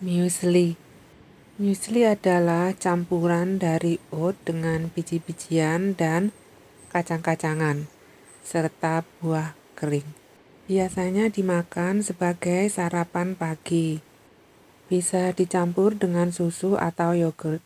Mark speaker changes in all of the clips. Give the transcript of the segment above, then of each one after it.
Speaker 1: Muesli. Muesli adalah campuran dari oat dengan biji-bijian dan kacang-kacangan, serta buah kering. Biasanya dimakan sebagai sarapan pagi. Bisa dicampur dengan susu atau yogurt.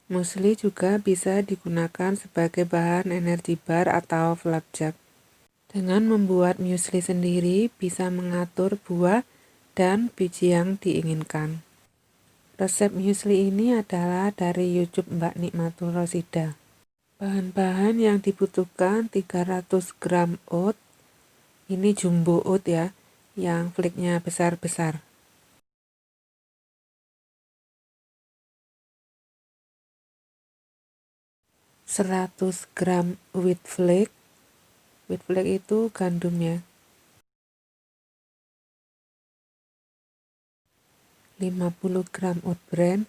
Speaker 1: Muesli juga bisa digunakan sebagai bahan energi bar atau flapjack. Dengan membuat muesli sendiri, bisa mengatur buah dan biji yang diinginkan. Resep muesli ini adalah dari YouTube Mbak Nikmatul Rosida. Bahan-bahan yang dibutuhkan 300 gram oat. Ini jumbo oat ya, yang flake-nya besar-besar. 100 gram wheat flake. Wheat flake itu gandum ya. 50 gram oat bran.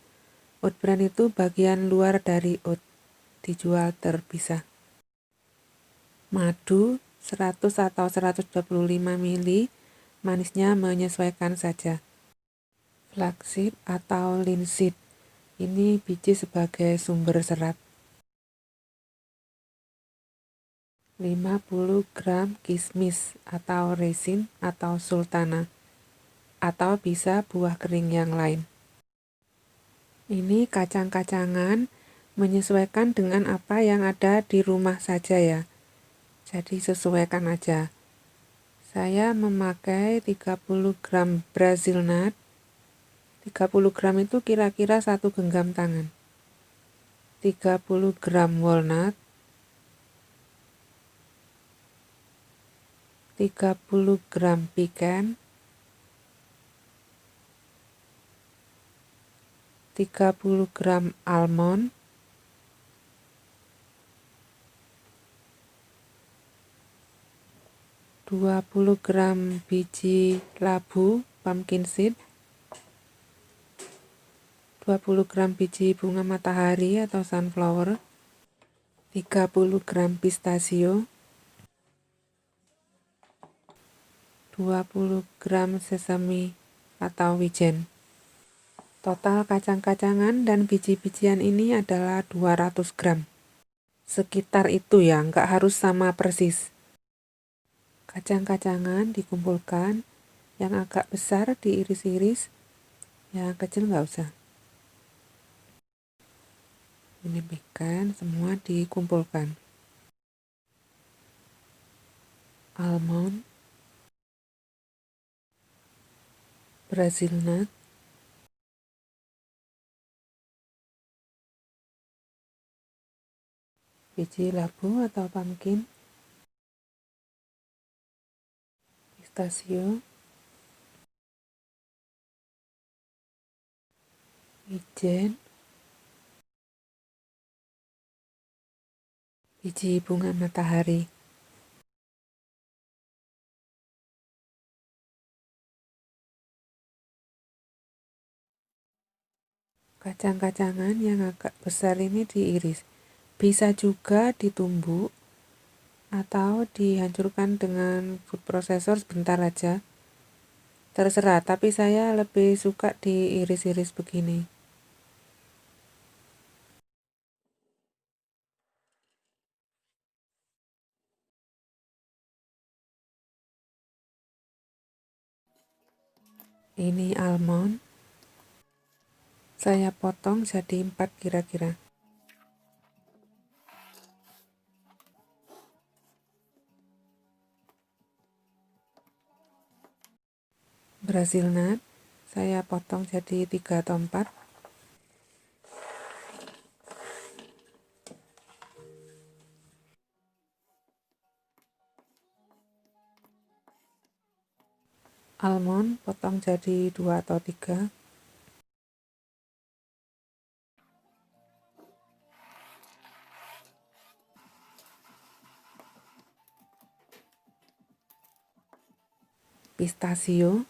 Speaker 1: Oat bran itu bagian luar dari oat, dijual terpisah. Madu 100 atau 125 ml, manisnya menyesuaikan saja. Flaxseed atau linseed, ini biji sebagai sumber serat. 50 gram kismis atau resin atau sultana, atau bisa buah kering yang lain. Ini kacang-kacangan, menyesuaikan dengan apa yang ada di rumah saja ya. Jadi sesuaikan aja. Saya memakai 30 gram Brazil nut. 30 gram itu kira-kira 1 genggam tangan. 30 gram walnut. 30 gram pecan. 30 gram almond. 20 gram biji labu pumpkin seed. 20 gram biji bunga matahari atau sunflower. 30 gram pistachio. 20 gram sesame atau wijen. Total kacang-kacangan dan biji-bijian ini adalah 200 gram. Sekitar itu ya, nggak harus sama persis. Kacang-kacangan dikumpulkan, yang agak besar diiris-iris, yang kecil nggak usah. Ini pekan, semua dikumpulkan. Almond, Brazil nut, biji labu atau pumpkin, pistachio, wijen, biji bunga matahari. Kacang-kacangan yang agak besar ini diiris. Bisa juga ditumbuk atau dihancurkan dengan food processor sebentar aja. Terserah, tapi saya lebih suka diiris-iris begini. Ini almond. Saya potong jadi 4 kira-kira. Brazil nut. Saya potong jadi 3 atau 4. Almond potong jadi 2 atau 3. Pistachio.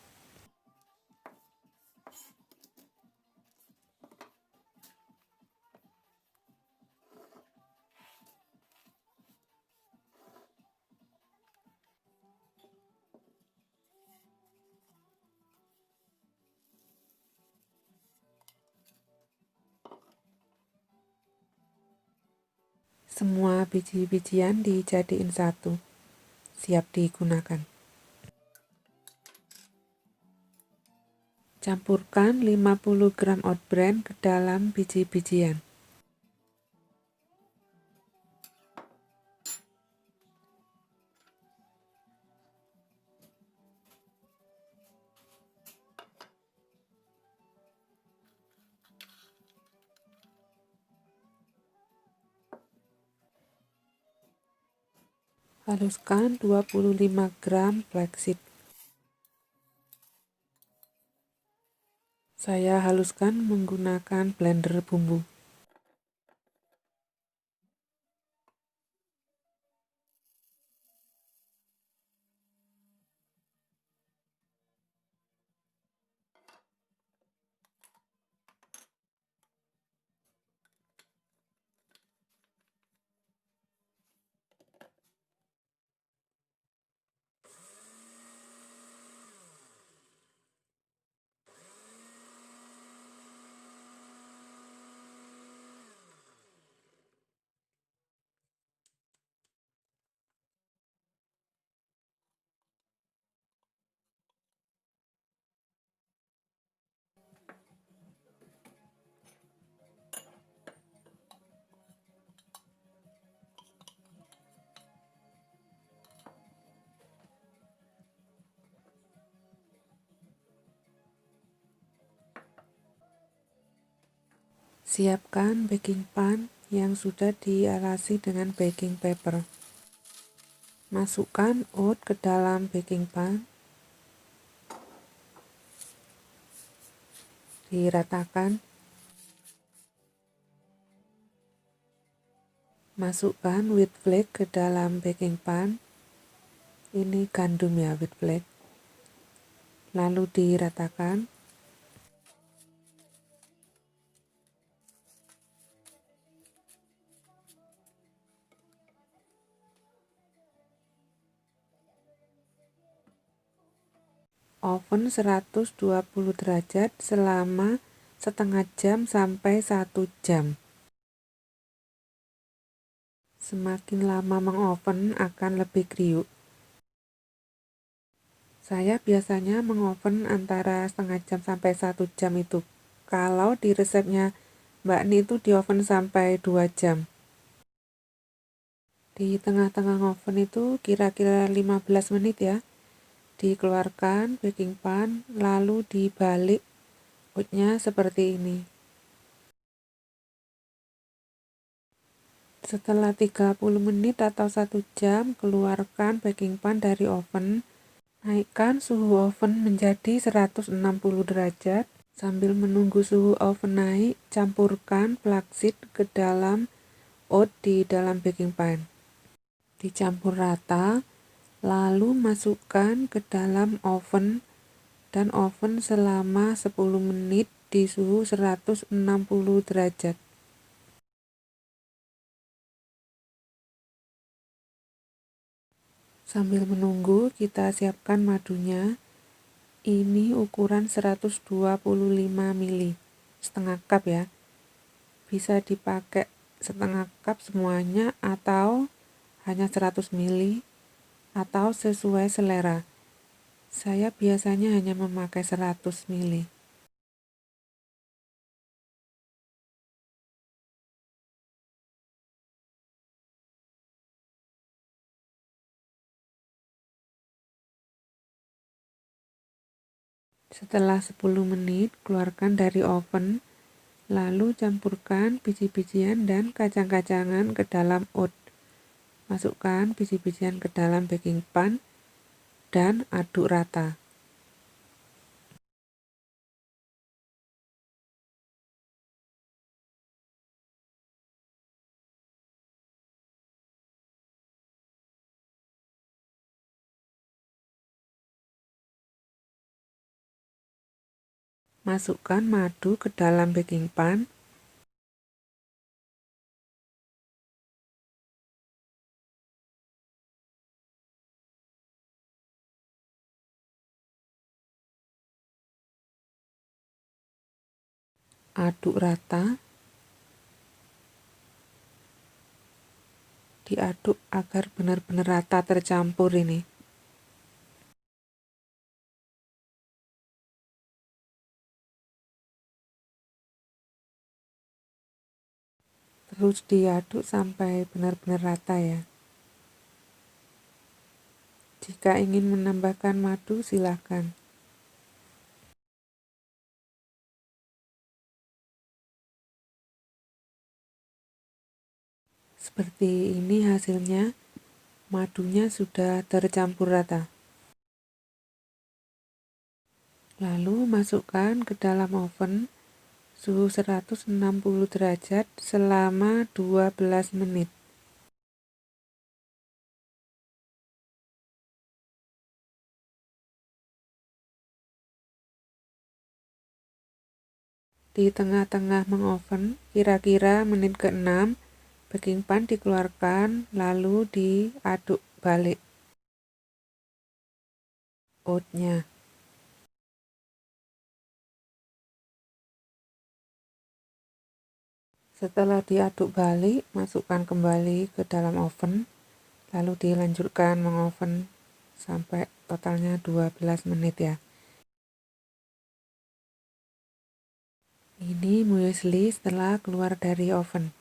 Speaker 1: Semua biji-bijian dijadiin satu, siap digunakan. Campurkan 50 gram oat bran ke dalam biji-bijian. Haluskan 25 gram flaxseed. Saya haluskan menggunakan blender bumbu. Siapkan baking pan yang sudah dialasi dengan baking paper. Masukkan oat ke dalam baking pan. Diratakan. Masukkan wheat flake ke dalam baking pan. Ini gandum ya, wheat flake. Lalu diratakan. Oven 120 derajat selama setengah jam sampai 1 jam. Semakin lama mengoven akan lebih kriuk. Saya biasanya mengoven antara setengah jam sampai 1 jam itu. Kalau di resepnya Mbak Ni itu di oven sampai 2 jam. Di tengah-tengah oven itu kira-kira 15 menit ya. Dikeluarkan baking pan, lalu dibalik oatnya seperti ini. Setelah 30 menit atau 1 jam, keluarkan baking pan dari oven. Naikkan suhu oven menjadi 160 derajat. Sambil menunggu suhu oven naik, campurkan flaxseed ke dalam oat di dalam baking pan. Dicampur rata, lalu masukkan ke dalam oven dan oven selama 10 menit di suhu 160 derajat. Sambil menunggu, kita siapkan madunya. Ini ukuran 125 ml, setengah cup ya. Bisa dipakai setengah cup semuanya atau hanya 100 ml atau sesuai selera. Saya biasanya hanya memakai 100 ml. Setelah 10 menit, keluarkan dari oven, lalu campurkan biji-bijian dan kacang-kacangan ke dalam oat. Masukkan biji-bijian ke dalam baking pan dan aduk rata. Masukkan madu ke dalam baking pan. Aduk rata. diaduk agar benar-benar rata tercampur ini. Terus diaduk sampai benar-benar rata ya. Jika ingin menambahkan madu, silakan. Seperti ini hasilnya, madunya sudah tercampur rata. Lalu masukkan ke dalam oven suhu 160 derajat selama 12 menit. Di tengah-tengah mengoven, kira-kira menit ke-6, baking pan dikeluarkan lalu diaduk balik oatnya. Setelah diaduk balik, masukkan kembali ke dalam oven, lalu dilanjutkan mengoven sampai totalnya 12 menit ya. Ini muesli setelah keluar dari oven.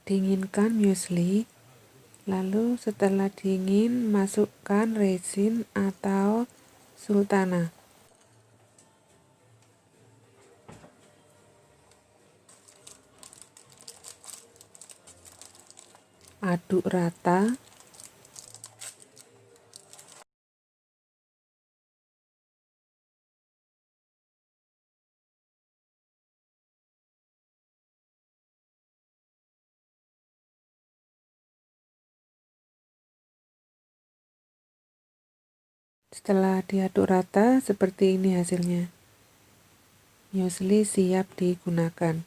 Speaker 1: Dinginkan muesli, lalu setelah dingin masukkan resin atau sultana. Aduk rata. Setelah diaduk rata, seperti ini hasilnya. Muesli siap digunakan.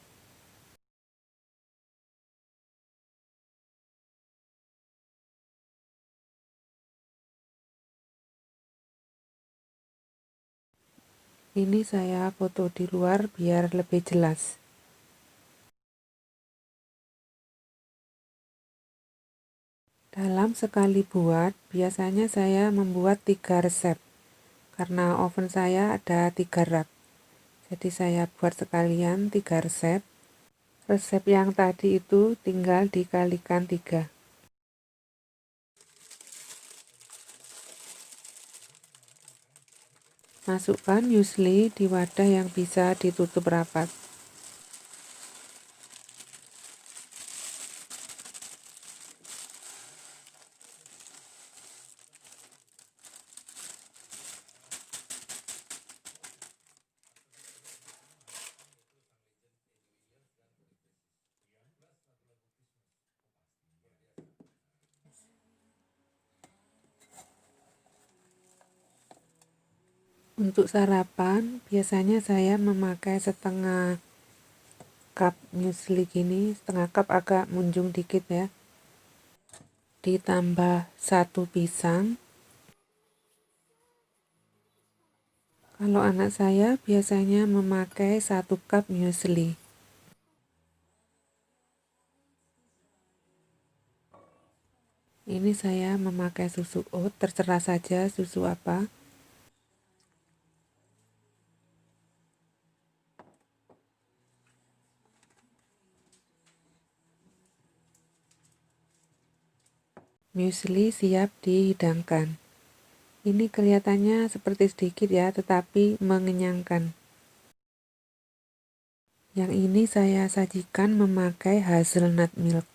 Speaker 1: Ini saya foto di luar biar lebih jelas. Dalam sekali buat, biasanya saya membuat 3 resep. Karena oven saya ada 3 rak. Jadi saya buat sekalian 3 resep. Resep yang tadi itu tinggal dikalikan 3. Masukkan muesli di wadah yang bisa ditutup rapat. Untuk sarapan, biasanya saya memakai setengah cup muesli gini, setengah cup agak munjung dikit ya. Ditambah 1 pisang. Kalau anak saya biasanya memakai 1 cup muesli. Ini saya memakai susu oat, terserah saja susu apa. Muesli siap dihidangkan. Ini kelihatannya seperti sedikit ya, tetapi mengenyangkan. Yang ini saya sajikan memakai hazelnut milk.